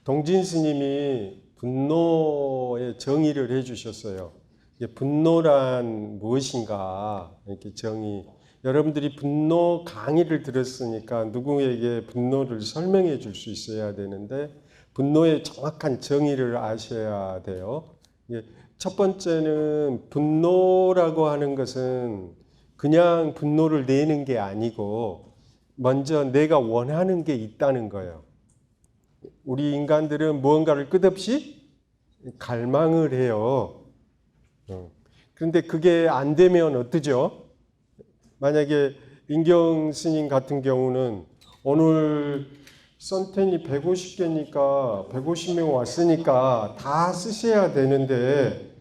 동진 스님이 분노의 정의를 해주셨어요. 분노란 무엇인가 이렇게 정의. 여러분들이 분노 강의를 들었으니까 누구에게 분노를 설명해 줄 수 있어야 되는데 분노의 정확한 정의를 아셔야 돼요. 첫 번째는 분노라고 하는 것은 그냥 분노를 내는 게 아니고 먼저 내가 원하는 게 있다는 거예요. 우리 인간들은 무언가를 끝없이 갈망을 해요. 그런데 그게 안 되면 어떠죠? 만약에 인경 스님 같은 경우는 오늘 선텐이 150개니까 150명 왔으니까 다 쓰셔야 되는데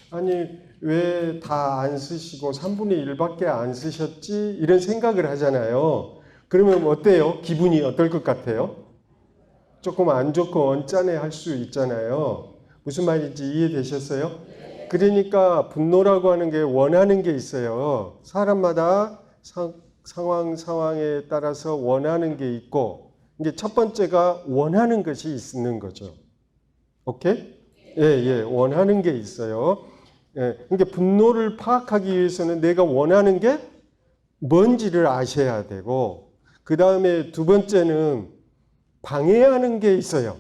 아니 왜 다 안 쓰시고 3분의 1밖에 안 쓰셨지? 이런 생각을 하잖아요. 그러면 어때요? 기분이 어떨 것 같아요? 조금 안 좋고 언짢아 할 수 있잖아요. 무슨 말인지 이해되셨어요? 그러니까 분노라고 하는 게 원하는 게 있어요. 사람마다 상황에 따라서 원하는 게 있고 이게 첫 번째가 원하는 것이 있는 거죠. 오케이? 예, 원하는 게 있어요. 예, 그러니까 분노를 파악하기 위해서는 내가 원하는 게 뭔지를 아셔야 되고 그 다음에 두 번째는 방해하는 게 있어요.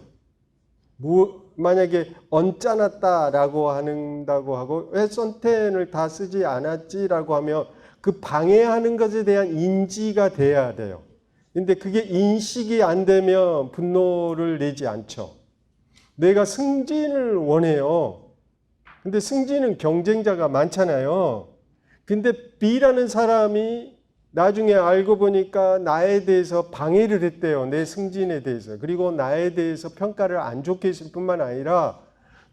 만약에 언짢았다라고 한다고 하고 왜 선텐을 다 쓰지 않았지라고 하면 그 방해하는 것에 대한 인지가 돼야 돼요. 근데 그게 인식이 안 되면 분노를 내지 않죠. 내가 승진을 원해요. 근데 승진은 경쟁자가 많잖아요. 근데 B라는 사람이 나중에 알고 보니까 나에 대해서 방해를 했대요. 내 승진에 대해서. 그리고 나에 대해서 평가를 안 좋게 했을 뿐만 아니라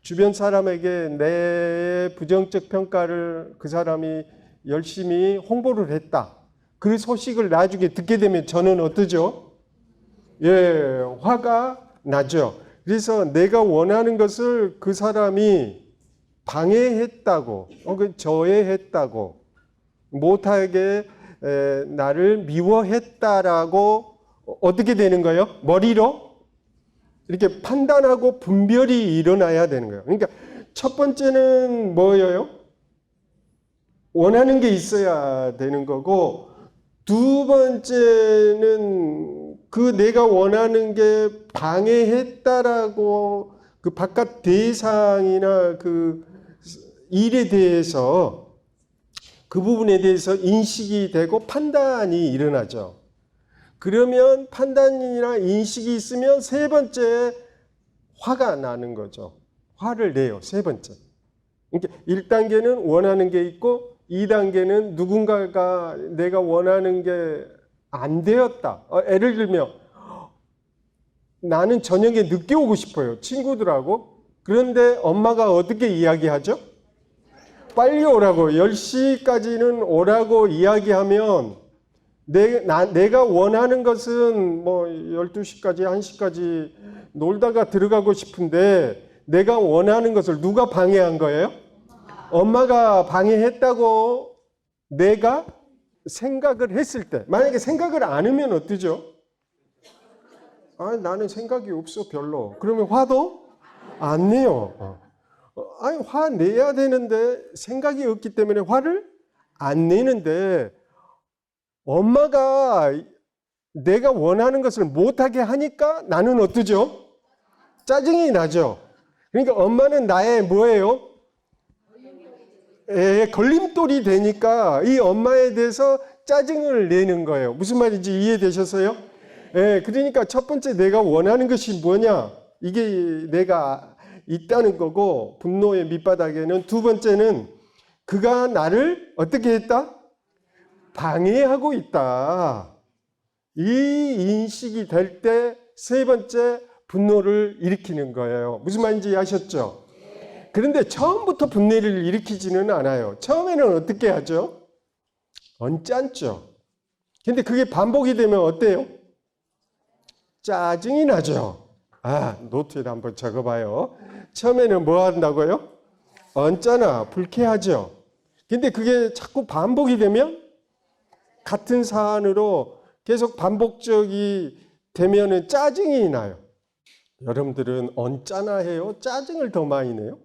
주변 사람에게 내 부정적 평가를 그 사람이 열심히 홍보를 했다. 그 소식을 나중에 듣게 되면 저는 어떠죠? 예, 화가 나죠. 그래서 내가 원하는 것을 그 사람이 방해했다고, 혹은 저해했다고, 못하게 나를 미워했다라고 어떻게 되는 거예요? 머리로 이렇게 판단하고 분별이 일어나야 되는 거예요. 그러니까 첫 번째는 뭐예요? 원하는 게 있어야 되는 거고 두 번째는 그 내가 원하는 게 방해했다라고 그 바깥 대상이나 그 일에 대해서 그 부분에 대해서 인식이 되고 판단이 일어나죠. 그러면 판단이나 인식이 있으면 세 번째 화가 나는 거죠. 화를 내요. 세 번째. 그러니까 1단계는 원하는 게 있고 2단계는 누군가가 내가 원하는 게 안 되었다. 예를 들면 나는 저녁에 늦게 오고 싶어요. 친구들하고. 그런데 엄마가 어떻게 이야기하죠? 빨리 오라고 10시까지는 오라고 이야기하면 내가 원하는 것은 뭐 12시까지 1시까지 놀다가 들어가고 싶은데 내가 원하는 것을 누가 방해한 거예요? 엄마가 방해했다고 내가 생각을 했을 때 만약에 생각을 안 하면 어떠죠? 아, 나는 생각이 없어 별로. 그러면 화도 안 내요. 아니 화 내야 되는데 생각이 없기 때문에 화를 안 내는데 엄마가 내가 원하는 것을 못하게 하니까 나는 어떠죠? 짜증이 나죠. 그러니까 엄마는 나의 뭐예요? 걸림돌이 되니까 이 엄마에 대해서 짜증을 내는 거예요. 무슨 말인지 이해되셨어요? 그러니까 첫 번째 내가 원하는 것이 뭐냐? 이게 내가 있다는 거고 분노의 밑바닥에는 두 번째는 그가 나를 어떻게 했다? 방해하고 있다. 이 인식이 될 때 세 번째 분노를 일으키는 거예요. 무슨 말인지 아셨죠? 그런데 처음부터 분노를 일으키지는 않아요. 처음에는 어떻게 하죠? 언짢죠. 근데 그게 반복이 되면 어때요? 짜증이 나죠. 노트에다 한번 적어봐요. 처음에는 뭐 한다고요? 언짢아, 불쾌하죠. 근데 그게 자꾸 반복이 되면 같은 사안으로 계속 반복적이 되면은 짜증이 나요. 여러분들은 언짢아 해요? 짜증을 더 많이 내요?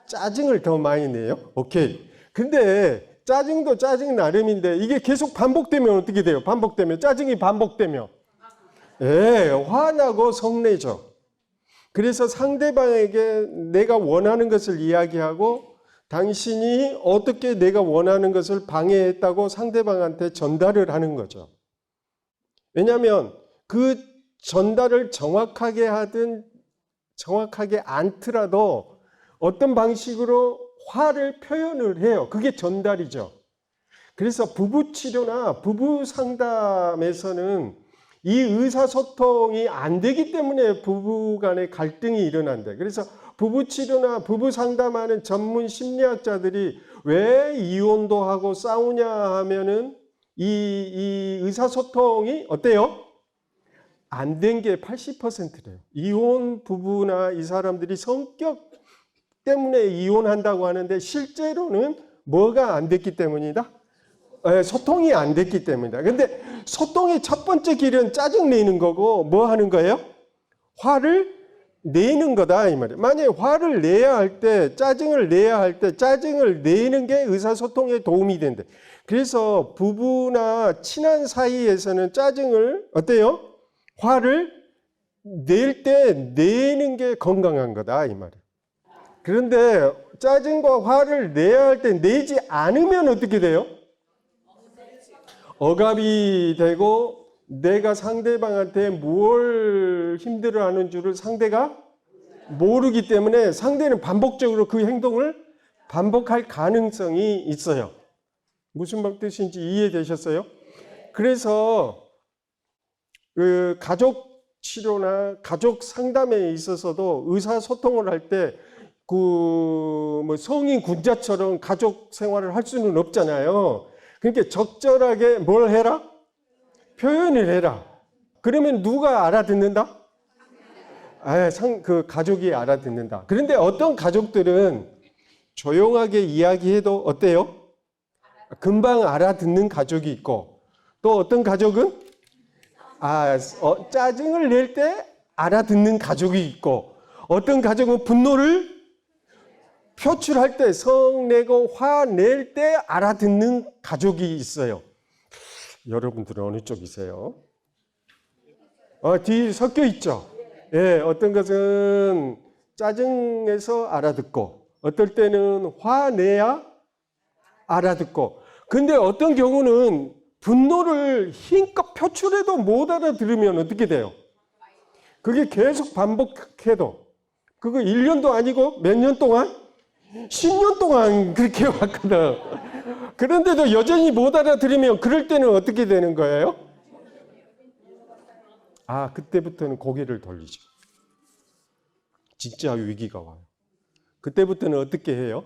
짜증을 더 많이 내요? 오케이. 근데 짜증도 짜증 나름인데 이게 계속 반복되면 어떻게 돼요? 반복되면 짜증이 반복되면 화나고 성내죠. 그래서 상대방에게 내가 원하는 것을 이야기하고 당신이 어떻게 내가 원하는 것을 방해했다고 상대방한테 전달을 하는 거죠. 왜냐하면 그 전달을 정확하게 하든 정확하게 않더라도 어떤 방식으로 화를 표현을 해요. 그게 전달이죠. 그래서 부부 치료나 부부 상담에서는 이 의사소통이 안 되기 때문에 부부 간의 갈등이 일어난다. 그래서 부부 치료나 부부 상담하는 전문 심리학자들이 왜 이혼도 하고 싸우냐 하면은 이 의사소통이 어때요? 안 된 게 80%래요. 이혼 부부나 이 사람들이 성격 때문에 이혼한다고 하는데 실제로는 뭐가 안 됐기 때문이다? 소통이 안 됐기 때문이다. 근데 소통의 첫 번째 길은 짜증 내는 거고 뭐 하는 거예요? 화를 내는 거다 이 말이에요. 만약에 화를 내야 할 때, 짜증을 내야 할 때 짜증을 내는 게 의사소통에 도움이 된대. 그래서 부부나 친한 사이에서는 짜증을 어때요? 화를 낼 때 내는 게 건강한 거다 이 말이에요. 그런데 짜증과 화를 내야 할 때 내지 않으면 어떻게 돼요? 억압이 되고 내가 상대방한테 뭘 힘들어하는 줄을 상대가 모르기 때문에 상대는 반복적으로 그 행동을 반복할 가능성이 있어요. 무슨 뜻인지 이해되셨어요? 그래서 그 가족 치료나 가족 상담에 있어서도 의사소통을 할 때 그 뭐 성인 군자처럼 가족 생활을 할 수는 없잖아요. 그러니까 적절하게 뭘 해라? 표현을 해라. 그러면 누가 알아듣는다? 그 가족이 알아듣는다. 그런데 어떤 가족들은 조용하게 이야기해도 어때요? 금방 알아듣는 가족이 있고 또 어떤 가족은 짜증을 낼 때 알아듣는 가족이 있고 어떤 가족은 분노를 표출할 때 성내고 화낼 때 알아듣는 가족이 있어요. 여러분들은 어느 쪽이세요? 뒤 섞여 있죠. 어떤 것은 짜증내서 알아듣고 어떨 때는 화내야 알아듣고 근데 어떤 경우는 분노를 힘껏 표출해도 못 알아들으면 어떻게 돼요? 그게 계속 반복해도 그거 1년도 아니고 몇 년 동안? 10년 동안 그렇게 왔거든. 그런데도 여전히 못 알아들으면 그럴 때는 어떻게 되는 거예요? 그때부터는 고개를 돌리죠. 진짜 위기가 와요. 그때부터는 어떻게 해요?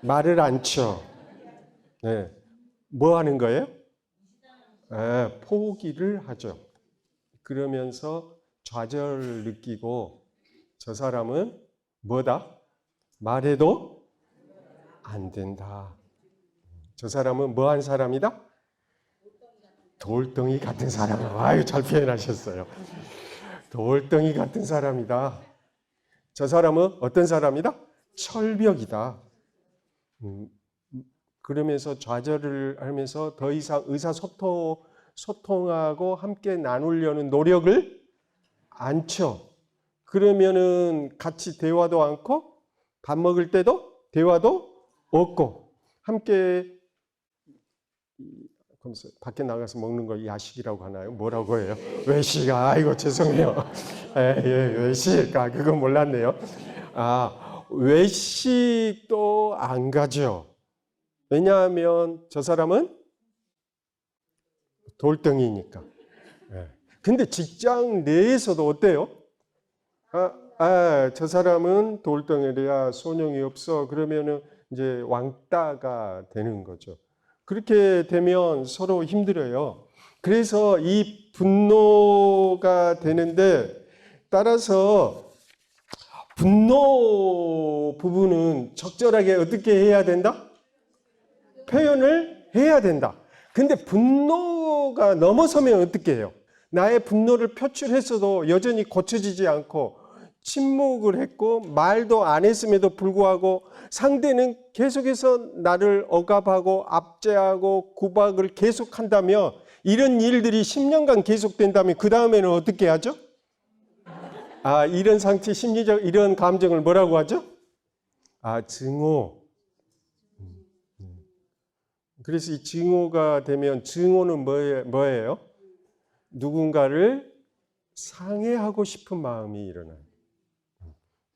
말을 안 쳐. 뭐 하는 거예요? 포기를 하죠. 그러면서 좌절을 느끼고 저 사람은 뭐다? 말해도 안 된다. 저 사람은 뭐 한 사람이다? 돌덩이 같은 사람. 잘 표현하셨어요. 돌덩이 같은 사람이다. 저 사람은 어떤 사람이다? 철벽이다. 그러면서 좌절을 하면서 더 이상 소통하고 함께 나누려는 노력을 안 쳐. 그러면은 같이 대화도 않고 밥 먹을 때도 대화도 없고 함께 밖에 나가서 먹는 걸 야식이라고 하나요? 뭐라고 해요? 외식. 아이고 죄송해요. 외식. 그건 몰랐네요. 외식도 안 가죠. 왜냐하면 저 사람은 돌덩이니까. 근데 직장 내에서도 어때요? 저 사람은 돌덩이야 소용이 없어. 그러면은 이제 왕따가 되는 거죠. 그렇게 되면 서로 힘들어요. 그래서 이 분노가 되는데 따라서 분노 부분은 적절하게 어떻게 해야 된다? 표현을 해야 된다. 근데 분노가 넘어서면 어떻게 해요? 나의 분노를 표출했어도 여전히 고쳐지지 않고 침묵을 했고 말도 안 했음에도 불구하고 상대는 계속해서 나를 억압하고 압제하고 구박을 계속한다며 이런 일들이 10년간 계속된다면 그 다음에는 어떻게 하죠? 이런 상태, 심리적 이런 감정을 뭐라고 하죠? 증오. 그래서 이 증오가 되면 증오는 뭐예요? 누군가를 상해하고 싶은 마음이 일어나요.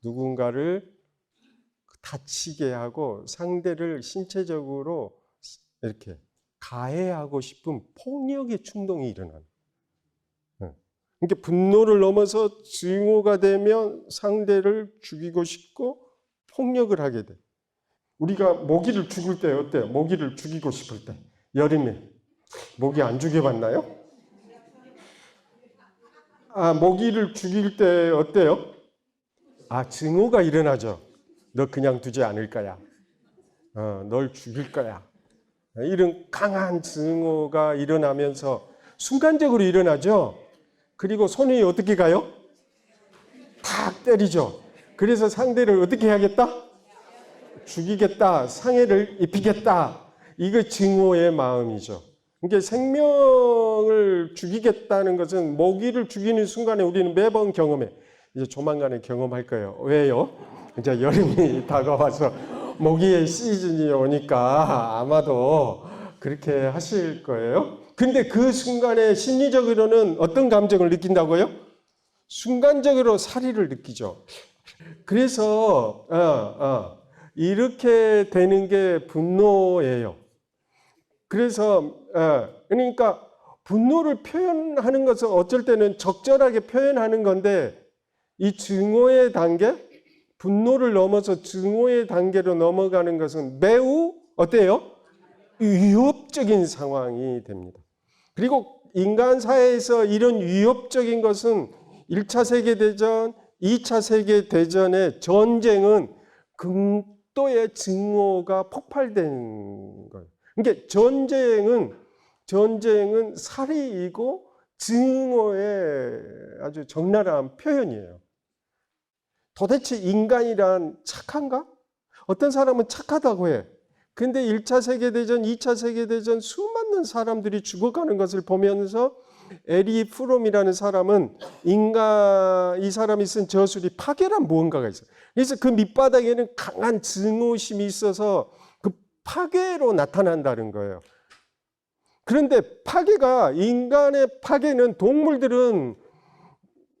누군가를 다치게 하고 상대를 신체적으로 이렇게 가해하고 싶은 폭력의 충동이 일어나요. 그러니까 분노를 넘어서 증오가 되면 상대를 죽이고 싶고 폭력을 하게 돼. 우리가 모기를 죽일 때 어때요? 모기를 죽이고 싶을 때. 여름에. 모기 안 죽여봤나요? 모기를 죽일 때 어때요? 증오가 일어나죠. 너 그냥 두지 않을 거야. 널 죽일 거야. 이런 강한 증오가 일어나면서 순간적으로 일어나죠. 그리고 손이 어떻게 가요? 탁 때리죠. 그래서 상대를 어떻게 해야겠다? 죽이겠다, 상해를 입히겠다. 이거 증오의 마음이죠. 그러니까 생명을 죽이겠다는 것은 모기를 죽이는 순간에 우리는 매번 경험해. 이제 조만간에 경험할 거예요. 왜요? 이제 여름이 다가와서 모기의 시즌이 오니까 아마도 그렇게 하실 거예요. 근데 그 순간에 심리적으로는 어떤 감정을 느낀다고요? 순간적으로 살의를 느끼죠. 그래서 이렇게 되는 게 분노예요. 그래서 그러니까 분노를 표현하는 것은 어쩔 때는 적절하게 표현하는 건데 이 증오의 단계, 분노를 넘어서 증오의 단계로 넘어가는 것은 매우 어때요? 위협적인 상황이 됩니다. 그리고 인간 사회에서 이런 위협적인 것은 1차 세계대전, 2차 세계대전의 전쟁은 극도의 증오가 폭발된 거예요. 그러니까 전쟁은 살이이고 증오의 아주 적나라한 표현이에요. 도대체 인간이란 착한가? 어떤 사람은 착하다고 해. 근데 1차 세계대전, 2차 세계대전 수많은 사람들이 죽어가는 것을 보면서 에리 프롬이라는 사람은 이 사람이 쓴 저술이 파괴란 무언가가 있어요. 그래서 그 밑바닥에는 강한 증오심이 있어서 그 파괴로 나타난다는 거예요. 그런데 인간의 파괴는 동물들은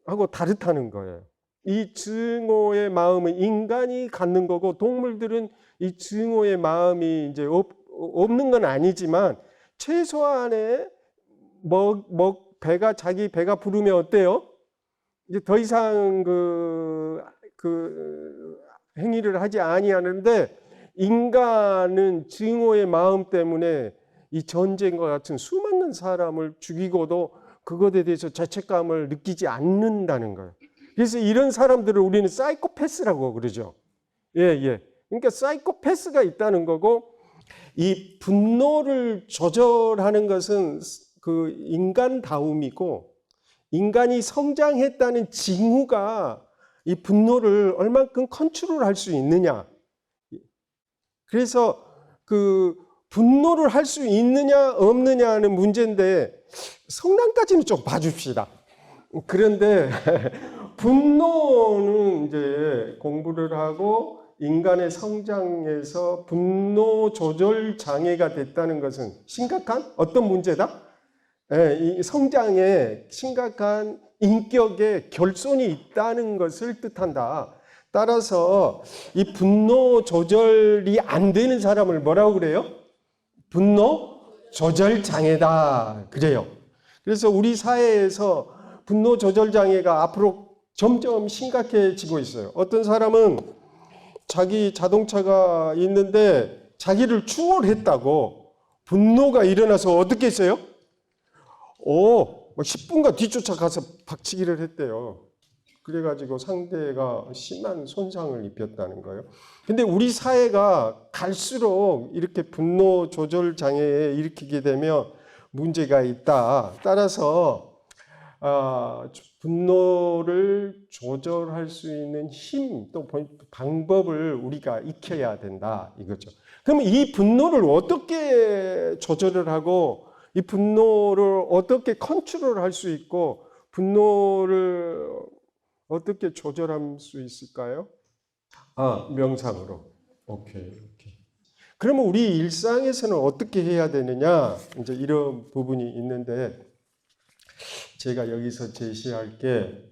하고 다르다는 거예요. 이 증오의 마음은 인간이 갖는 거고 동물들은 이 증오의 마음이 이제 없는 건 아니지만 최소한의 자기 배가 부르면 어때요? 이제 더 이상 그 행위를 하지 아니하는데 인간은 증오의 마음 때문에 이 전쟁과 같은 수많은 사람을 죽이고도 그것에 대해서 죄책감을 느끼지 않는다는 거예요. 그래서 이런 사람들을 우리는 사이코패스라고 그러죠. 예. 그러니까 사이코패스가 있다는 거고 이 분노를 조절하는 것은 그 인간다움이고 인간이 성장했다는 징후가 이 분노를 얼만큼 컨트롤할 수 있느냐. 그래서 그 분노를 할 수 있느냐 없느냐는 문제인데 성난까지는 좀 봐줍시다. 그런데 분노는 이제 공부를 하고 인간의 성장에서 분노 조절 장애가 됐다는 것은 심각한 어떤 문제다? 이 성장에 심각한 인격의 결손이 있다는 것을 뜻한다. 따라서 이 분노 조절이 안 되는 사람을 뭐라고 그래요? 분노 조절 장애다. 그래요. 그래서 우리 사회에서 분노 조절 장애가 앞으로 점점 심각해지고 있어요. 어떤 사람은 자기 자동차가 있는데 자기를 추월했다고 분노가 일어나서 어떻게 했어요? 10분간 뒤쫓아가서 박치기를 했대요. 그래가지고 상대가 심한 손상을 입혔다는 거예요. 근데 우리 사회가 갈수록 이렇게 분노 조절 장애에 일으키게 되면 문제가 있다. 따라서 분노를 조절할 수 있는 힘, 또 방법을 우리가 익혀야 된다 이거죠. 그러면 이 분노를 어떻게 조절을 하고 이 분노를 어떻게 컨트롤할 수 있고 분노를 어떻게 조절할 수 있을까요? 명상으로. 오케이. 그러면 우리 일상에서는 어떻게 해야 되느냐? 이제 이런 부분이 있는데 제가 여기서 제시할 게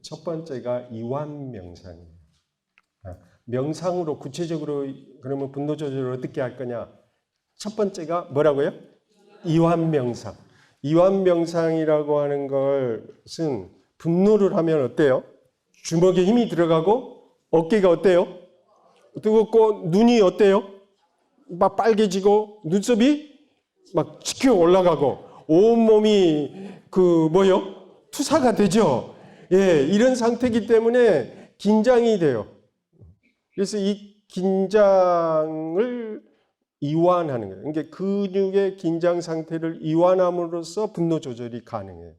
첫 번째가 이완 명상이에요. 명상으로 구체적으로 그러면 분노 조절을 어떻게 할 거냐? 첫 번째가 뭐라고요? 이완 명상. 이완 명상이라고 하는 것은 분노를 하면 어때요? 주먹에 힘이 들어가고 어깨가 어때요? 뜨겁고 눈이 어때요? 막 빨개지고 눈썹이 막 치켜 올라가고 온몸이 투사가 되죠. 예, 이런 상태이기 때문에 긴장이 돼요. 그래서 이 긴장을 이완하는 거예요. 그러니까 근육의 긴장 상태를 이완함으로써 분노 조절이 가능해요.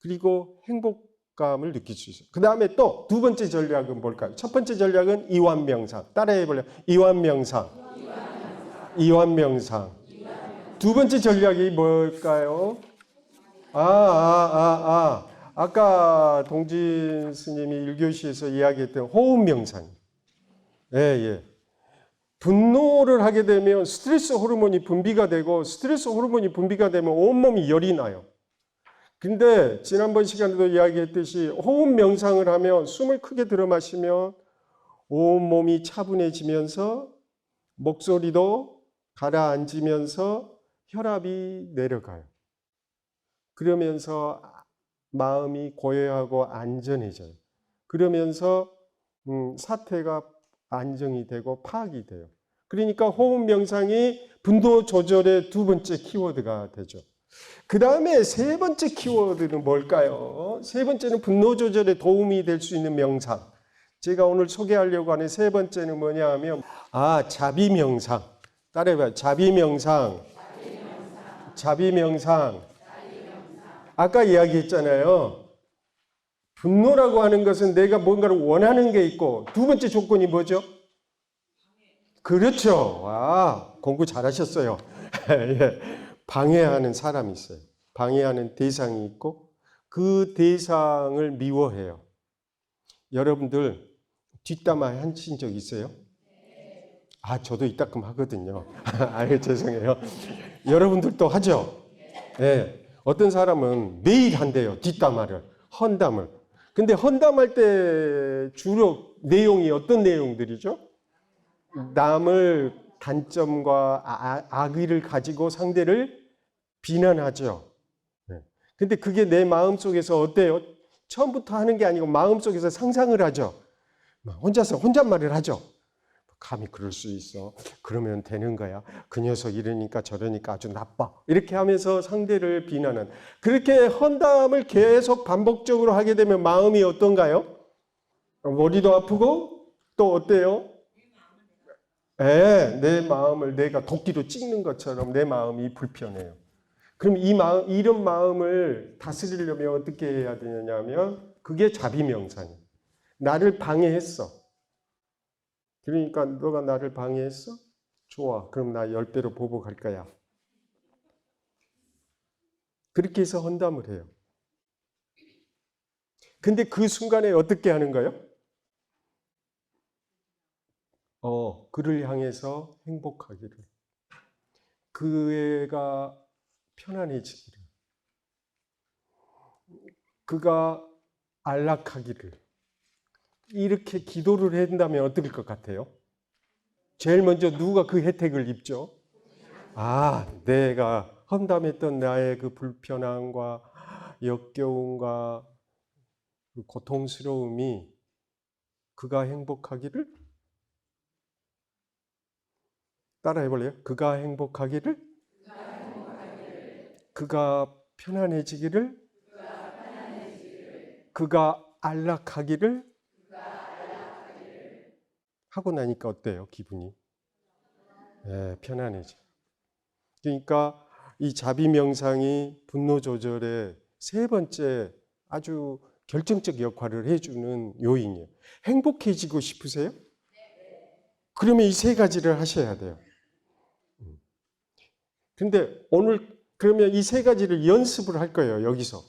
그리고 행복감을 느낄 수 있어요. 그 다음에 또 두 번째 전략은 뭘까요? 첫 번째 전략은 이완 명상. 따라해 볼래요? 이완 명상. 이완 명상. 두 번째 전략이 뭘까요? 아까 동진 스님이 1교시에서 이야기했던 호흡 명상. 예. 분노를 하게 되면 스트레스 호르몬이 분비가 되고 스트레스 호르몬이 분비가 되면 온몸이 열이 나요. 근데 지난번 시간에도 이야기했듯이 호흡 명상을 하면 숨을 크게 들어 마시면 온몸이 차분해지면서 목소리도 가라앉으면서 혈압이 내려가요. 그러면서 마음이 고요하고 안전해져요. 그러면서 사태가 안정이 되고 파악이 돼요. 그러니까 호흡 명상이 분노 조절의 두 번째 키워드가 되죠. 그 다음에 세 번째 키워드는 뭘까요? 세 번째는 분노 조절에 도움이 될 수 있는 명상. 제가 오늘 소개하려고 하는 세 번째는 뭐냐 하면 자비 명상. 따라해봐요. 자비 명상. 자비 명상. 아까 이야기했잖아요. 분노라고 하는 것은 내가 뭔가를 원하는 게 있고 두 번째 조건이 뭐죠? 그렇죠. 공부 잘하셨어요. 예. 방해하는 사람이 있어요. 방해하는 대상이 있고 그 대상을 미워해요. 여러분들 뒷담화 하신 적 있어요? 저도 이따금 하거든요. 죄송해요. 여러분들도 하죠? 네. 어떤 사람은 매일 한대요. 뒷담화를, 헌담을. 근데 헌담할 때 주로 내용이 어떤 내용들이죠? 남을 단점과 악의를 가지고 상대를 비난하죠. 근데 그게 내 마음속에서 어때요? 처음부터 하는 게 아니고 마음속에서 상상을 하죠. 혼자서 혼잣말을 하죠. 감히 그럴 수 있어. 그러면 되는 거야. 그 녀석 이러니까 저러니까 아주 나빠. 이렇게 하면서 상대를 비난하는. 그렇게 헌담을 계속 반복적으로 하게 되면 마음이 어떤가요? 머리도 아프고 또 어때요? 내 마음을 내가 도끼로 찍는 것처럼 내 마음이 불편해요. 그럼 이런 마음을 다스리려면 어떻게 해야 되냐면 그게 자비명상이에요. 나를 방해했어. 그러니까 너가 나를 방해했어? 좋아. 그럼 나 10배로 보복할 거야. 그렇게 해서 헌담을 해요. 근데 그 순간에 어떻게 하는 거예요? 그를 향해서 행복하기를. 그 애가 편안해지기를. 그가 안락하기를. 이렇게 기도를 한다면 어떨 것 같아요? 제일 먼저 누가 그 혜택을 입죠? 내가 헌담했던 나의 그 불편함과 역겨움과 그 고통스러움이 그가 행복하기를? 따라해 볼래요? 그가 행복하기를? 그가 편안해지기를? 그가 안락하기를? 하고 나니까 어때요? 기분이? 편안해져. 그러니까 이 자비 명상이 분노 조절의 세 번째 아주 결정적 역할을 해주는 요인이에요. 행복해지고 싶으세요? 그러면 이 세 가지를 하셔야 돼요. 근데 오늘 그러면 이 세 가지를 연습을 할 거예요, 여기서.